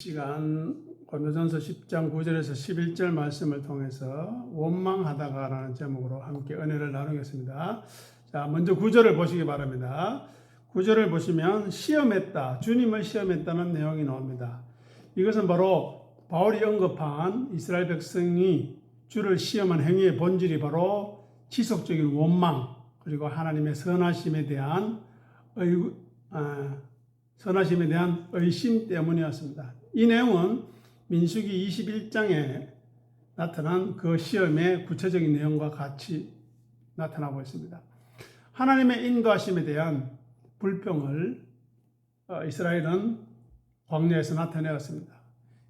시간 고린도전서 10장 9절에서 11절 말씀을 통해서 원망하다가라는 제목으로 함께 은혜를 나누겠습니다. 자, 먼저 9절을 보시기 바랍니다. 9절을 보시면 시험했다, 주님을 시험했다는 내용이 나옵니다. 이것은 바로 바울이 언급한 이스라엘 백성이 주를 시험한 행위의 본질이 바로 지속적인 원망, 그리고 하나님의 선하심에 대한 의심 때문이었습니다. 이 내용은 민수기 21장에 나타난 그 시험의 구체적인 내용과 같이 나타나고 있습니다. 하나님의 인도하심에 대한 불평을 이스라엘은 광야에서 나타내었습니다.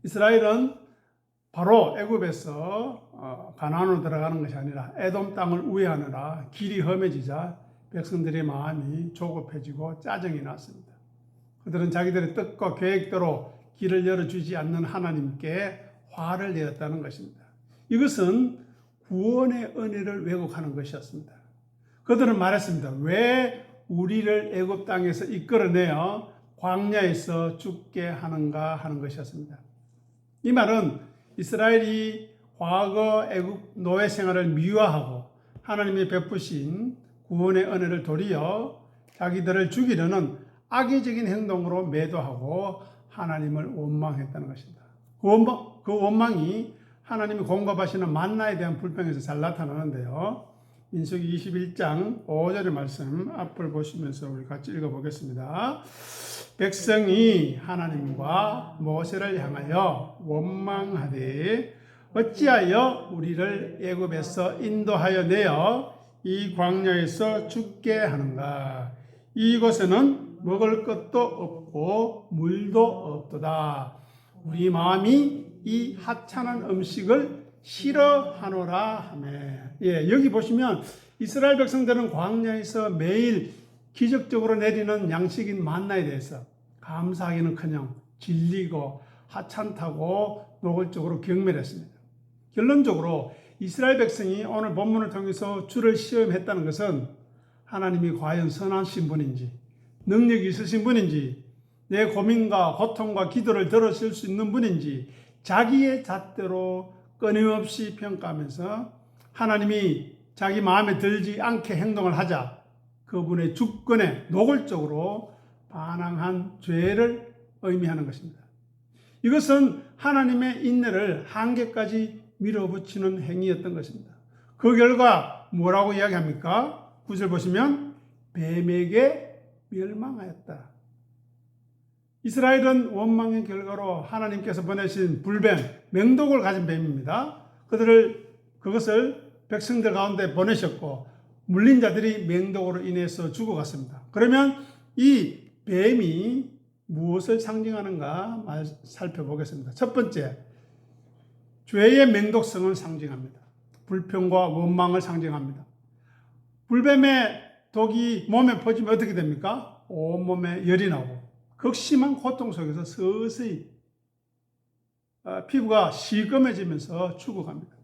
이스라엘은 바로 애굽에서 가나안으로 들어가는 것이 아니라 에돔 땅을 우회하느라 길이 험해지자 백성들의 마음이 조급해지고 짜증이 났습니다. 그들은 자기들의 뜻과 계획대로 길을 열어주지 않는 하나님께 화를 내었다는 것입니다. 이것은 구원의 은혜를 왜곡하는 것이었습니다. 그들은 말했습니다. 왜 우리를 애굽 땅에서 이끌어내어 광야에서 죽게 하는가 하는 것이었습니다. 이 말은 이스라엘이 과거 애굽 노예 생활을 미화하고 하나님이 베푸신 구원의 은혜를 도리어 자기들을 죽이려는 악의적인 행동으로 매도하고 하나님을 원망했다는 것입니다. 그 원망이 하나님이 공급하시는 만나에 대한 불평에서 잘 나타나는데요. 민수기 21장 5절의 말씀 앞을 보시면서 우리 같이 읽어보겠습니다. 백성이 하나님과 모세를 향하여 원망하되 어찌하여 우리를 애굽에서 인도하여 내어 이 광야에서 죽게 하는가? 이곳에는 먹을 것도 없고 물도 없도다. 우리 마음이 이 하찮은 음식을 싫어하노라 하며. 여기 보시면 이스라엘 백성들은 광야에서 매일 기적적으로 내리는 양식인 만나에 대해서 감사하기는커녕 질리고 하찮다고 노골적으로 경멸했습니다. 결론적으로 이스라엘 백성이 오늘 본문을 통해서 주를 시험했다는 것은 하나님이 과연 선하신 분인지, 능력이 있으신 분인지, 내 고민과 고통과 기도를 들어줄 수 있는 분인지 자기의 잣대로 끊임없이 평가하면서 하나님이 자기 마음에 들지 않게 행동을 하자 그분의 주권에 노골적으로 반항한 죄를 의미하는 것입니다. 이것은 하나님의 인내를 한계까지 밀어붙이는 행위였던 것입니다. 그 결과 뭐라고 이야기합니까? 9절 보시면 뱀에게 멸망하였다. 이스라엘은 원망의 결과로 하나님께서 보내신 불뱀, 맹독을 가진 뱀입니다. 그것을 백성들 가운데 보내셨고 물린 자들이 맹독으로 인해서 죽어갔습니다. 그러면 이 뱀이 무엇을 상징하는가 살펴보겠습니다. 첫 번째, 죄의 맹독성을 상징합니다. 불평과 원망을 상징합니다. 불뱀의 독이 몸에 퍼지면 어떻게 됩니까? 온몸에 열이 나고 극심한 고통 속에서 서서히 피부가 시꺼매지면서 죽어갑니다.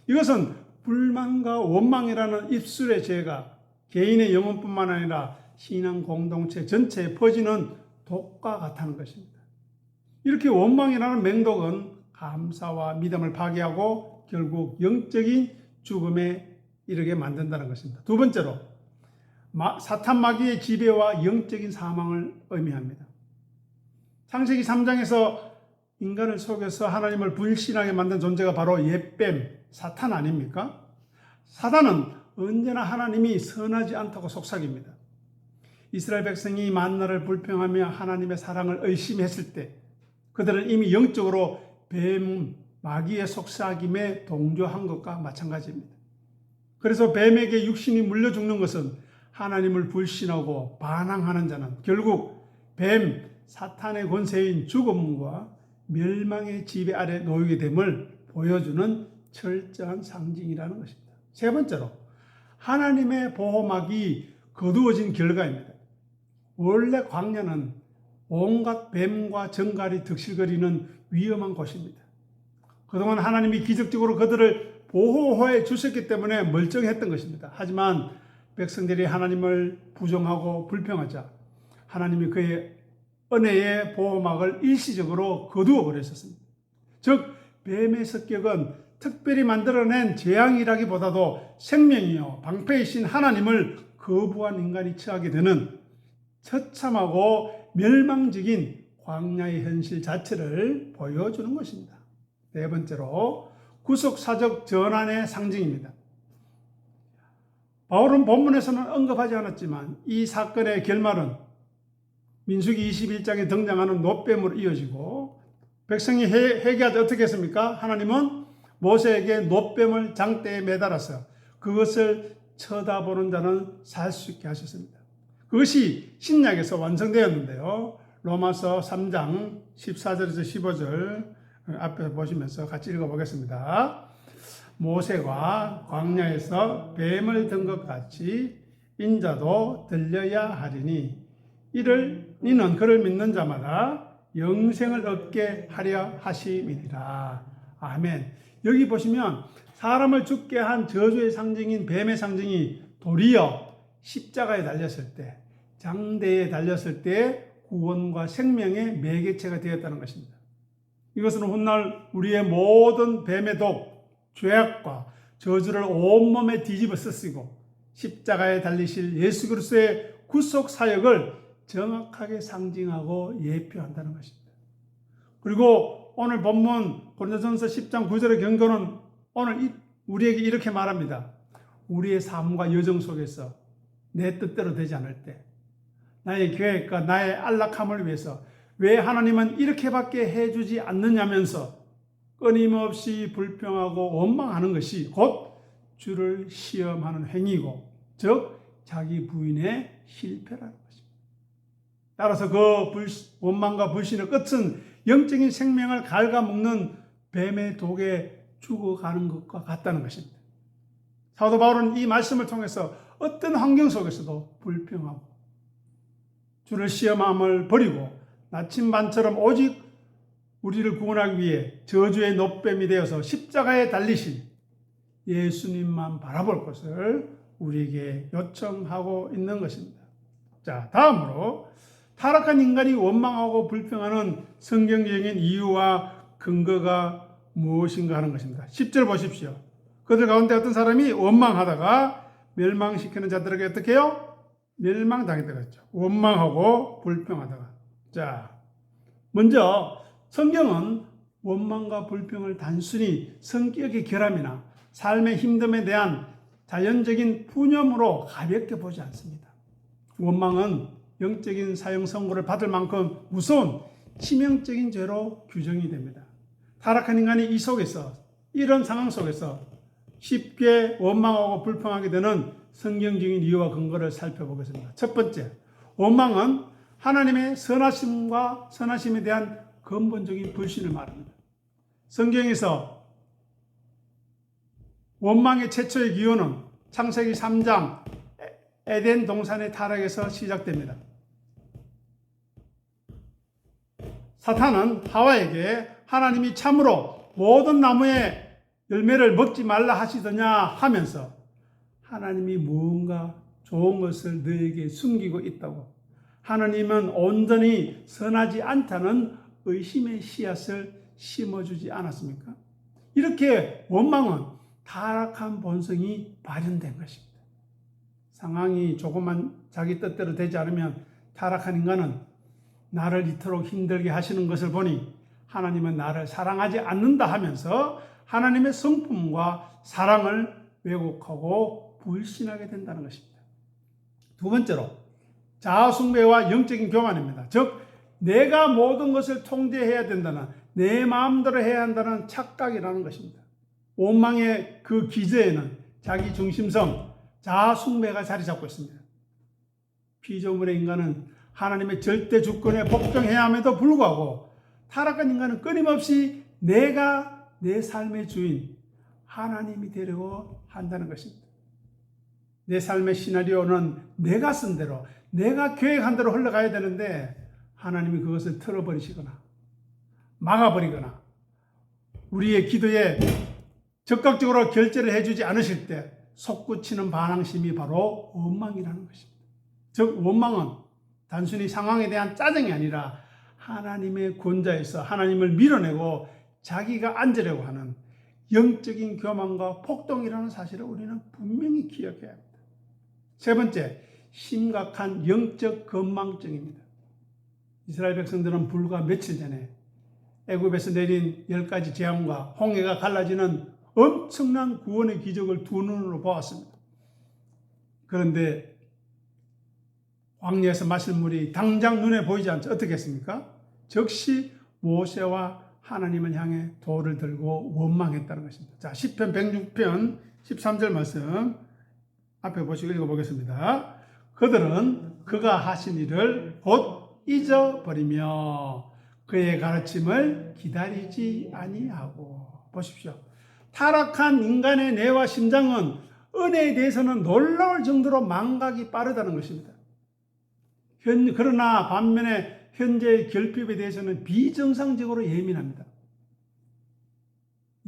이것은 불만과 원망이라는 입술의 죄가 개인의 영혼뿐만 아니라 신앙 공동체 전체에 퍼지는 독과 같다는 것입니다. 이렇게 원망이라는 맹독은 감사와 믿음을 파괴하고 결국 영적인 죽음에 이르게 만든다는 것입니다. 두 번째로 사탄 마귀의 지배와 영적인 사망을 의미합니다. 창세기 3장에서 인간을 속여서 하나님을 불신하게 만든 존재가 바로 옛뱀, 사탄 아닙니까? 사탄은 언제나 하나님이 선하지 않다고 속삭입니다. 이스라엘 백성이 만나를 불평하며 하나님의 사랑을 의심했을 때 그들은 이미 영적으로 뱀, 마귀의 속삭임에 동조한 것과 마찬가지입니다. 그래서 뱀에게 육신이 물려 죽는 것은 하나님을 불신하고 반항하는 자는 결국 뱀, 사탄의 권세인 죽음과 멸망의 지배 아래 놓이게 됨을 보여주는 철저한 상징이라는 것입니다. 세 번째로 하나님의 보호막이 거두어진 결과입니다. 원래 광야는 온갖 뱀과 정갈이 득실거리는 위험한 곳입니다. 그동안 하나님이 기적적으로 그들을 보호해 주셨기 때문에 멀쩡했던 것입니다. 하지만 백성들이 하나님을 부정하고 불평하자 하나님이 그의 은혜의 보호막을 일시적으로 거두어 버렸었습니다. 즉 뱀의 습격은 특별히 만들어낸 재앙이라기보다도 생명이요 방패이신 하나님을 거부한 인간이 처하게 되는 처참하고 멸망적인 광야의 현실 자체를 보여주는 것입니다. 네 번째로 구속사적 전환의 상징입니다. 바울은 본문에서는 언급하지 않았지만 이 사건의 결말은 민수기 21장에 등장하는 놋뱀으로 이어지고 백성이 회개하지 어떻게 했습니까? 하나님은 모세에게 놋뱀을 장대에 매달아서 그것을 쳐다보는 자는 살 수 있게 하셨습니다. 그것이 신약에서 완성되었는데요. 로마서 3장 14절에서 15절 앞에 보시면서 같이 읽어보겠습니다. 모세가 광야에서 뱀을 든 것 같이 인자도 들려야 하리니 이는 그를 믿는 자마다 영생을 얻게 하려 하심이니라. 아멘. 여기 보시면 사람을 죽게 한 저주의 상징인 뱀의 상징이 도리어 십자가에 달렸을 때, 장대에 달렸을 때 구원과 생명의 매개체가 되었다는 것입니다. 이것은 훗날 우리의 모든 뱀의 독, 죄악과 저주를 온몸에 뒤집어 쓰시고 십자가에 달리실 예수 그리스도의 구속 사역을 정확하게 상징하고 예표한다는 것입니다. 그리고 오늘 본문 고린도전서 10장 9절의 경고는 오늘 우리에게 이렇게 말합니다. 우리의 삶과 여정 속에서 내 뜻대로 되지 않을 때 나의 계획과 나의 안락함을 위해서 왜 하나님은 이렇게밖에 해주지 않느냐면서 끊임없이 불평하고 원망하는 것이 곧 주를 시험하는 행위고 즉 자기 부인의 실패라는 것입니다. 따라서 그 원망과 불신의 끝은 영적인 생명을 갉아먹는 뱀의 독에 죽어가는 것과 같다는 것입니다. 사도 바울은 이 말씀을 통해서 어떤 환경 속에서도 불평하고 주를 시험함을 버리고 나침반처럼 오직 우리를 구원하기 위해 저주의 놋뱀이 되어서 십자가에 달리신 예수님만 바라볼 것을 우리에게 요청하고 있는 것입니다. 자, 다음으로 타락한 인간이 원망하고 불평하는 성경적인 이유와 근거가 무엇인가 하는 것입니다. 10절 보십시오. 그들 가운데 어떤 사람이 원망하다가 멸망시키는 자들에게 어떻게 해요? 멸망당했다고 했죠. 원망하고 불평하다가. 자, 먼저 성경은 원망과 불평을 단순히 성격의 결함이나 삶의 힘듦에 대한 자연적인 푸념으로 가볍게 보지 않습니다. 원망은 영적인 사형 선고를 받을 만큼 무서운 치명적인 죄로 규정이 됩니다. 타락한 인간이 이 속에서, 이런 상황 속에서 쉽게 원망하고 불평하게 되는 성경적인 이유와 근거를 살펴보겠습니다. 첫 번째, 원망은 하나님의 선하심에 대한 근본적인 불신을 말합니다. 성경에서 원망의 최초의 기원은 창세기 3장 에덴 동산의 타락에서 시작됩니다. 사탄은 하와에게 하나님이 참으로 모든 나무의 열매를 먹지 말라 하시더냐 하면서 하나님이 무언가 좋은 것을 너에게 숨기고 있다고, 하나님은 온전히 선하지 않다는 의심의 씨앗을 심어주지 않았습니까? 이렇게 원망은 타락한 본성이 발현된 것입니다. 상황이 조금만 자기 뜻대로 되지 않으면 타락한 인간은 나를 이토록 힘들게 하시는 것을 보니 하나님은 나를 사랑하지 않는다 하면서 하나님의 성품과 사랑을 왜곡하고 불신하게 된다는 것입니다. 두 번째로 자아숭배와 영적인 교만입니다. 즉 내가 모든 것을 통제해야 된다는, 내 마음대로 해야 한다는 착각이라는 것입니다. 원망의 그 기저에는 자기 중심성, 자아숭배가 자리 잡고 있습니다. 피조물의 인간은 하나님의 절대 주권에 복종해야 함에도 불구하고 타락한 인간은 끊임없이 내가 내 삶의 주인, 하나님이 되려고 한다는 것입니다. 내 삶의 시나리오는 내가 쓴 대로, 내가 계획한 대로 흘러가야 되는데 하나님이 그것을 틀어버리시거나 막아버리거나 우리의 기도에 적극적으로 결제를 해주지 않으실 때 솟구치는 반항심이 바로 원망이라는 것입니다. 즉 원망은 단순히 상황에 대한 짜증이 아니라 하나님의 권좌에서 하나님을 밀어내고 자기가 앉으려고 하는 영적인 교만과 폭동이라는 사실을 우리는 분명히 기억해야 합니다. 세 번째, 심각한 영적 건망증입니다. 이스라엘 백성들은 불과 며칠 전에 애굽에서 내린 10가지 재앙과 홍해가 갈라지는 엄청난 구원의 기적을 두 눈으로 보았습니다. 그런데 광야에서 마실 물이 당장 눈에 보이지 않죠. 어떻게 했습니까? 즉시 모세와 하나님을 향해 돌을 들고 원망했다는 것입니다. 자, 시편 106편 13절 말씀 앞에 보시고 읽어보겠습니다. 그들은 그가 하신 일을 곧 잊어버리며 그의 가르침을 기다리지 아니하고. 보십시오. 타락한 인간의 뇌와 심장은 은혜에 대해서는 놀라울 정도로 망각이 빠르다는 것입니다. 그러나 반면에 현재의 결핍에 대해서는 비정상적으로 예민합니다.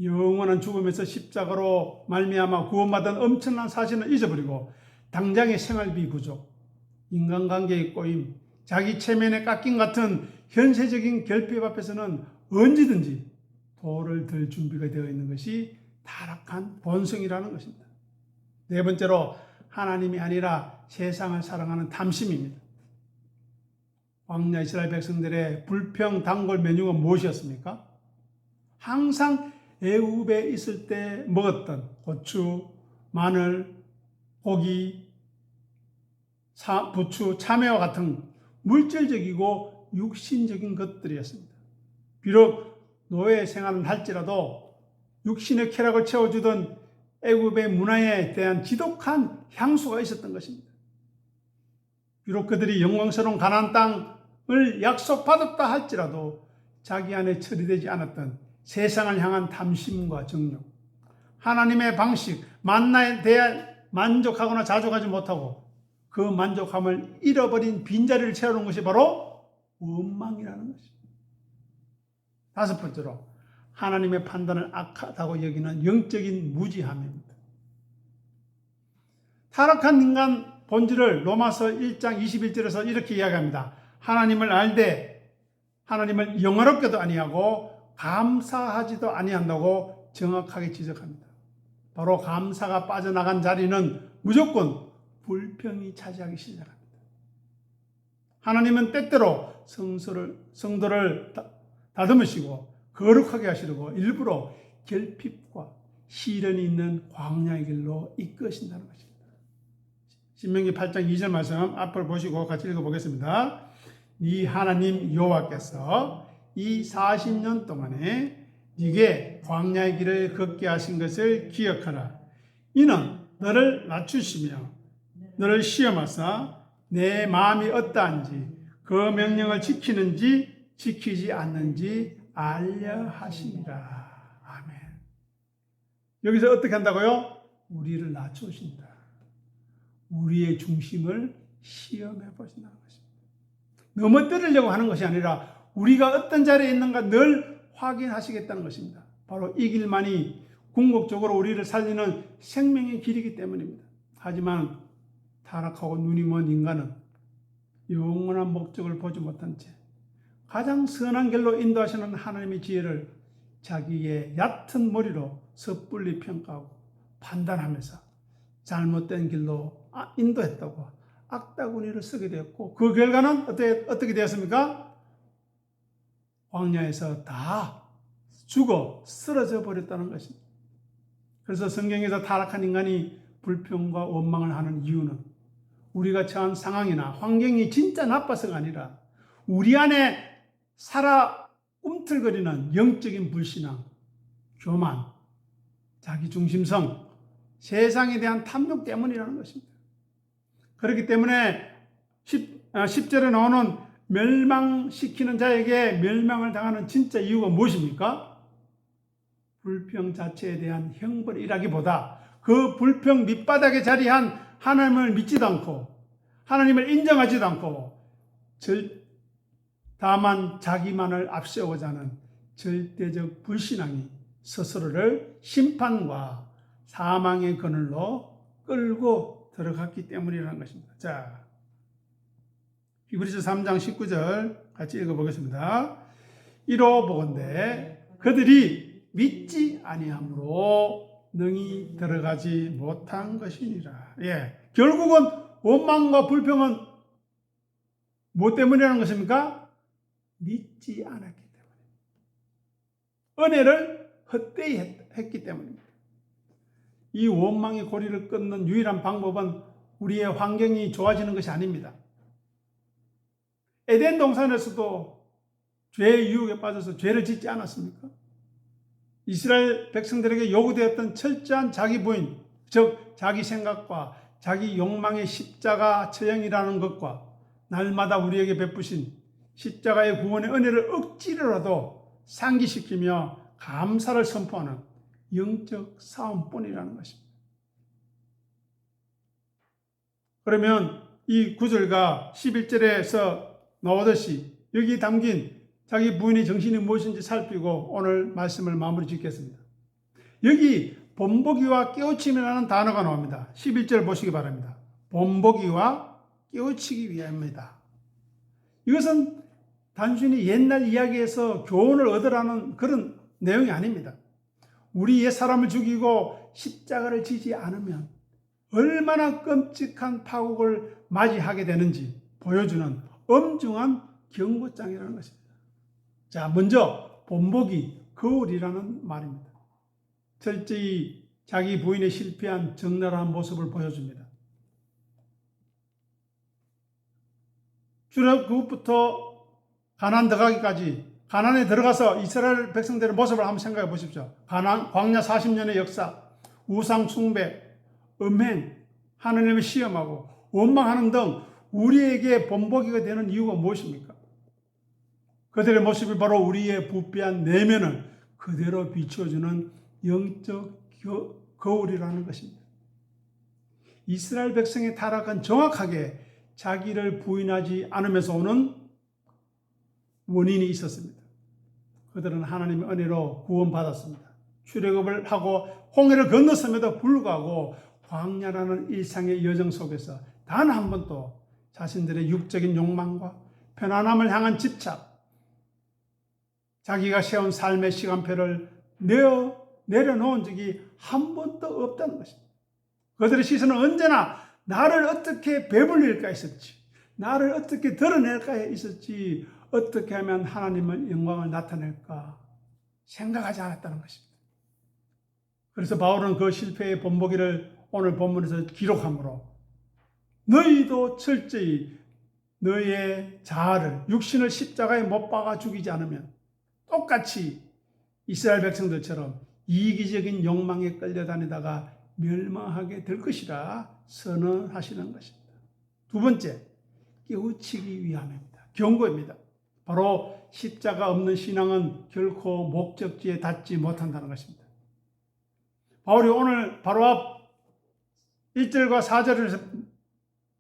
영원한 죽음에서 십자가로 말미암아 구원받은 엄청난 사실을 잊어버리고 당장의 생활비 부족, 인간관계의 꼬임, 자기 체면의 깎임 같은 현세적인 결핍 앞에서는 언제든지 돌을 들 준비가 되어 있는 것이 타락한 본성이라는 것입니다. 네 번째로 하나님이 아니라 세상을 사랑하는 탐심입니다. 광야 이스라엘 백성들의 불평 단골 메뉴가 무엇이었습니까? 항상 애굽에 있을 때 먹었던 고추, 마늘, 고기, 부추, 참외와 같은 물질적이고 육신적인 것들이었습니다. 비록 노예 생활을 할지라도 육신의 쾌락을 채워주던 애굽의 문화에 대한 지독한 향수가 있었던 것입니다. 비록 그들이 영광스러운 가나안 땅을 약속받았다 할지라도 자기 안에 처리되지 않았던 세상을 향한 탐심과 정욕, 하나님의 방식, 만나에 대해 만족하거나 자족하지 못하고 그 만족함을 잃어버린 빈자리를 채우는 것이 바로 원망이라는 것입니다. 다섯 번째로 하나님의 판단을 악하다고 여기는 영적인 무지함입니다. 타락한 인간 본질을 로마서 1장 21절에서 이렇게 이야기합니다. 하나님을 알되 하나님을 영화롭게도 아니하고 감사하지도 아니한다고 정확하게 지적합니다. 바로 감사가 빠져나간 자리는 무조건 불평이 차지하기 시작합니다. 하나님은 때때로 성도를 다듬으시고 거룩하게 하시려고 일부러 결핍과 시련이 있는 광야의 길로 이끄신다는 것입니다. 신명기 8장 2절 말씀 앞을 보시고 같이 읽어보겠습니다. 네 하나님 여호와께서 이 40년 동안에 네게 광야의 길을 걷게 하신 것을 기억하라. 이는 너를 낮추시며 너를 시험하사 내 마음이 어떠한지 그 명령을 지키는지 지키지 않는지 알려 하심이라. 아멘. 여기서 어떻게 한다고요? 우리를 낮추신다. 우리의 중심을 시험해 보신다는 것입니다. 넘어뜨리려고 하는 것이 아니라 우리가 어떤 자리에 있는가 늘 확인하시겠다는 것입니다. 바로 이 길만이 궁극적으로 우리를 살리는 생명의 길이기 때문입니다. 하지만 타락하고 눈이 먼 인간은 영원한 목적을 보지 못한 채 가장 선한 길로 인도하시는 하나님의 지혜를 자기의 얕은 머리로 섣불리 평가하고 판단하면서 잘못된 길로 인도했다고 악다구니를 쓰게 되었고 그 결과는 어떻게 되었습니까? 광야에서 다 죽어 쓰러져 버렸다는 것입니다. 그래서 성경에서 타락한 인간이 불평과 원망을 하는 이유는 우리가 처한 상황이나 환경이 진짜 나빠서가 아니라 우리 안에 살아 움틀거리는 영적인 불신앙, 교만, 자기중심성, 세상에 대한 탐욕 때문이라는 것입니다. 그렇기 때문에 10절에 나오는 멸망시키는 자에게 멸망을 당하는 진짜 이유가 무엇입니까? 불평 자체에 대한 형벌이라기보다 그 불평 밑바닥에 자리한 하나님을 믿지도 않고 하나님을 인정하지도 않고 다만 자기만을 앞세우고자 하는 절대적 불신앙이 스스로를 심판과 사망의 그늘로 끌고 들어갔기 때문이라는 것입니다. 자, 히브리서 3장 19절 같이 읽어보겠습니다. 이로 보건대 그들이 믿지 아니함으로 능히 들어가지 못한 것이니라. 예, 결국은 원망과 불평은 무엇 때문이라는 것입니까? 믿지 않았기 때문에. 은혜를 헛되이 했기 때문입니다. 이 원망의 고리를 끊는 유일한 방법은 우리의 환경이 좋아지는 것이 아닙니다. 에덴 동산에서도 죄의 유혹에 빠져서 죄를 짓지 않았습니까? 이스라엘 백성들에게 요구되었던 철저한 자기 부인, 즉 자기 생각과 자기 욕망의 십자가 처형이라는 것과 날마다 우리에게 베푸신 십자가의 구원의 은혜를 억지로라도 상기시키며 감사를 선포하는 영적 싸움뿐이라는 것입니다. 그러면 이 9절과 11절에서 나오듯이 여기 담긴 자기 부인의 정신이 무엇인지 살피고 오늘 말씀을 마무리 짓겠습니다. 여기 본보기와 깨우침이라는 단어가 나옵니다. 11절 보시기 바랍니다. 본보기와 깨우치기 위함이다. 이것은 단순히 옛날 이야기에서 교훈을 얻으라는 그런 내용이 아닙니다. 우리 옛 사람을 죽이고 십자가를 지지 않으면 얼마나 끔찍한 파국을 맞이하게 되는지 보여주는 엄중한 경고장이라는 것입니다. 자, 먼저 본보기, 거울이라는 말입니다. 철저히 자기 부인의 실패한 적나라한 모습을 보여줍니다. 출애굽부터 가나안 들어가기까지 가나안에 들어가서 이스라엘 백성들의 모습을 한번 생각해 보십시오. 광야 40년의 역사, 우상 숭배, 음행, 하나님을 시험하고 원망하는 등 우리에게 본보기가 되는 이유가 무엇입니까? 그들의 모습이 바로 우리의 부패한 내면을 그대로 비춰주는 영적 거울이라는 것입니다. 이스라엘 백성의 타락은 정확하게 자기를 부인하지 않으면서 오는 원인이 있었습니다. 그들은 하나님의 은혜로 구원받았습니다. 출애굽을 하고 홍해를 건넜음에도 불구하고 광야라는 일상의 여정 속에서 단 한 번도 자신들의 육적인 욕망과 편안함을 향한 집착, 자기가 세운 삶의 시간표를 내려놓은 적이 한 번도 없다는 것입니다. 그들의 시선은 언제나 나를 어떻게 배불릴까 했었지, 나를 어떻게 드러낼까 있었지, 어떻게 하면 하나님의 영광을 나타낼까 생각하지 않았다는 것입니다. 그래서 바울은 그 실패의 본보기를 오늘 본문에서 기록하므로 너희도 철저히 너희의 자아를 육신을 십자가에 못 박아 죽이지 않으면 똑같이 이스라엘 백성들처럼 이기적인 욕망에 끌려다니다가 멸망하게 될 것이라 선언하시는 것입니다. 두 번째, 깨우치기 위함입니다. 경고입니다. 바로 십자가 없는 신앙은 결코 목적지에 닿지 못한다는 것입니다. 바울이 오늘 바로 앞 1절과 4절을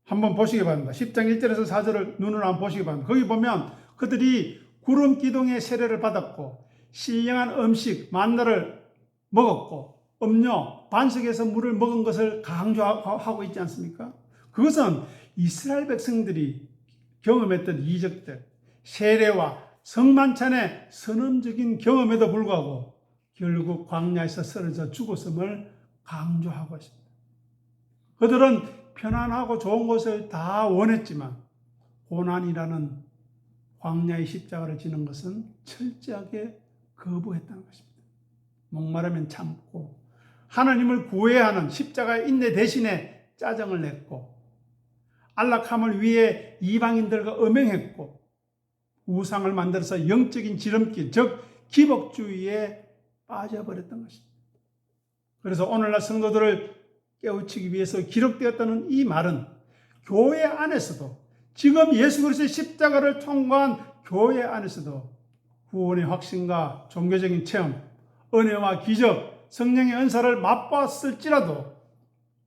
한번 보시기 바랍니다. 10장 1절에서 4절을 눈으로 한번 보시기 바랍니다. 거기 보면 그들이 구름 기둥의 세례를 받았고 신령한 음식 만나를 먹었고 음료 반석에서 물을 먹은 것을 강조하고 있지 않습니까? 그것은 이스라엘 백성들이 경험했던 이적들, 세례와 성만찬의 선언적인 경험에도 불구하고 결국 광야에서 쓰러져 죽었음을 강조하고 있습니다. 그들은 편안하고 좋은 것을 다 원했지만 고난이라는 광야의 십자가를 지는 것은 철저하게 거부했다는 것입니다. 목마르면 참고 하나님을 구해야 하는 십자가의 인내 대신에 짜증을 냈고 안락함을 위해 이방인들과 음행했고 우상을 만들어서 영적인 지름길, 즉 기복주의에 빠져버렸던 것입니다. 그래서 오늘날 성도들을 깨우치기 위해서 기록되었다는 이 말은 교회 안에서도 지금 예수 그리스도의 십자가를 통과한 교회 안에서도 구원의 확신과 종교적인 체험, 은혜와 기적, 성령의 은사를 맛봤을지라도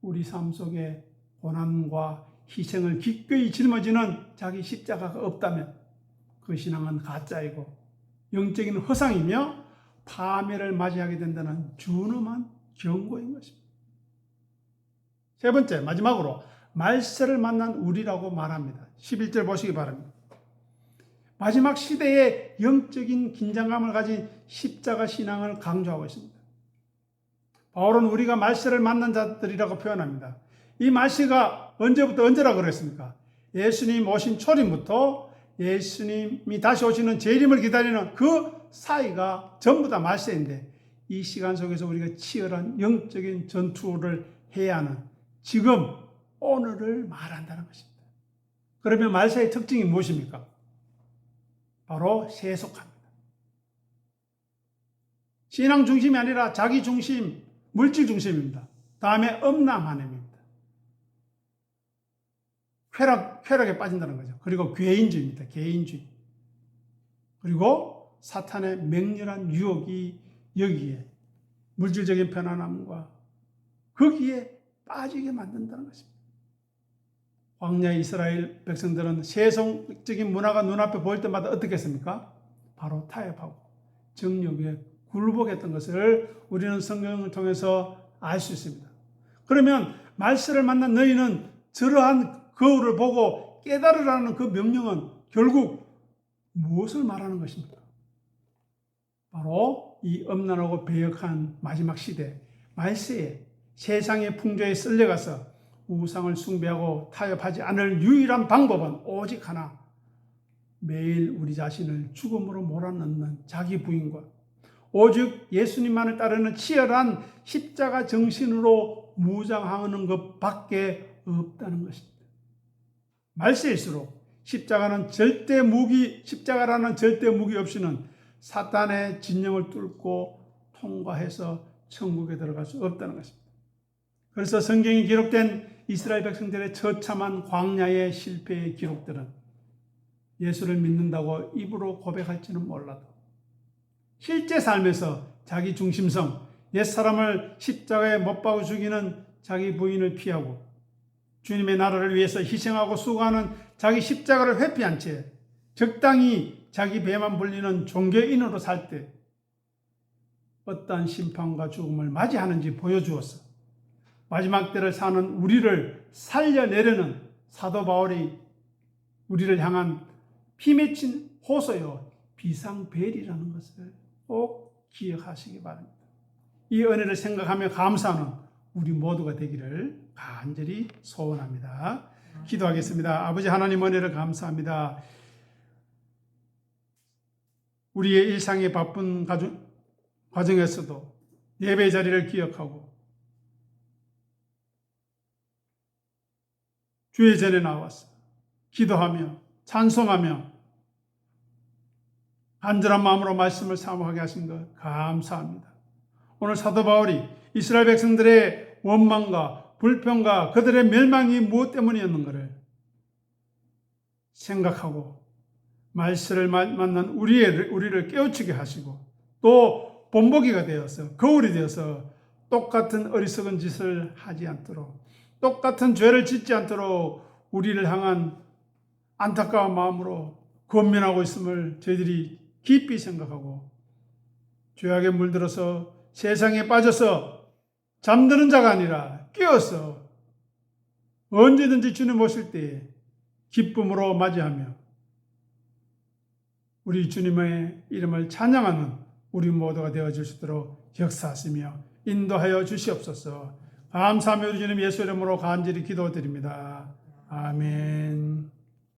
우리 삶 속에 고난과 희생을 기꺼이 짊어지는 자기 십자가가 없다면 그 신앙은 가짜이고 영적인 허상이며 파멸을 맞이하게 된다는 준엄한 경고인 것입니다. 세 번째, 마지막으로 말세를 만난 우리라고 말합니다. 11절 보시기 바랍니다. 마지막 시대에 영적인 긴장감을 가진 십자가 신앙을 강조하고 있습니다. 바울은 우리가 말세를 만난 자들이라고 표현합니다. 이 말세가 언제부터 언제라고 그랬습니까? 예수님 오신 초림부터 예수님이 다시 오시는 재림을 기다리는 그 사이가 전부 다 말세인데, 이 시간 속에서 우리가 치열한 영적인 전투를 해야 하는 지금 오늘을 말한다는 것입니다. 그러면 말세의 특징이 무엇입니까? 바로 세속합니다. 신앙 중심이 아니라 자기 중심, 물질 중심입니다. 다음에 엄람하nem입니다. 쾌락에 빠진다는 거죠. 그리고 괴인주의입니다. 개인주의. 그리고 사탄의 맹렬한 유혹이 여기에 물질적인 편안함과 거기에 빠지게 만든다는 것입니다. 광야 이스라엘 백성들은 세속적인 문화가 눈앞에 보일 때마다 어떻게 했습니까? 바로 타협하고 정욕에 굴복했던 것을 우리는 성경을 통해서 알 수 있습니다. 그러면 말세를 만난 너희는 저러한 거울을 보고 깨달으라는 그 명령은 결국 무엇을 말하는 것입니까? 바로 이 엄난하고 배역한 마지막 시대, 말세에 세상의 풍조에 쓸려가서 우상을 숭배하고 타협하지 않을 유일한 방법은 오직 하나, 매일 우리 자신을 죽음으로 몰아넣는 자기 부인과 오직 예수님만을 따르는 치열한 십자가 정신으로 무장하는 것밖에 없다는 것입니다. 말세일수록 십자가라는 절대 무기 없이는 사탄의 진영을 뚫고 통과해서 천국에 들어갈 수 없다는 것입니다. 그래서 성경에 기록된 이스라엘 백성들의 처참한 광야의 실패의 기록들은 예수를 믿는다고 입으로 고백할지는 몰라도 실제 삶에서 자기 중심성, 옛사람을 십자가에 못 박아 죽이는 자기 부인을 피하고 주님의 나라를 위해서 희생하고 수고하는 자기 십자가를 회피한 채 적당히 자기 배만 불리는 종교인으로 살 때 어떠한 심판과 죽음을 맞이하는지 보여주었어. 마지막 때를 사는 우리를 살려내려는 사도 바울이 우리를 향한 피 맺힌 호소요 비상벨이라는 것을 꼭 기억하시기 바랍니다. 이 은혜를 생각하며 감사하는 우리 모두가 되기를 간절히 소원합니다. 기도하겠습니다. 아버지 하나님, 은혜를 감사합니다. 우리의 일상의 바쁜 과정에서도 예배 자리를 기억하고 주의 전에 나와서 기도하며 찬송하며 간절한 마음으로 말씀을 사모하게 하신 것 감사합니다. 오늘 사도 바울이 이스라엘 백성들의 원망과 불평과 그들의 멸망이 무엇 때문이었는가를 생각하고 말세를 만난 우리를 깨우치게 하시고 또 본보기가 되어서 거울이 되어서 똑같은 어리석은 짓을 하지 않도록, 똑같은 죄를 짓지 않도록 우리를 향한 안타까운 마음으로 권면하고 있음을 저희들이 깊이 생각하고 죄악에 물들어서 세상에 빠져서 잠드는 자가 아니라 깨어서 언제든지 주님 오실 때에 기쁨으로 맞이하며 우리 주님의 이름을 찬양하는 우리 모두가 되어줄 수 있도록 역사하시며 인도하여 주시옵소서. 감사하며 우리 주님 예수 이름으로 간절히 기도드립니다. 아멘.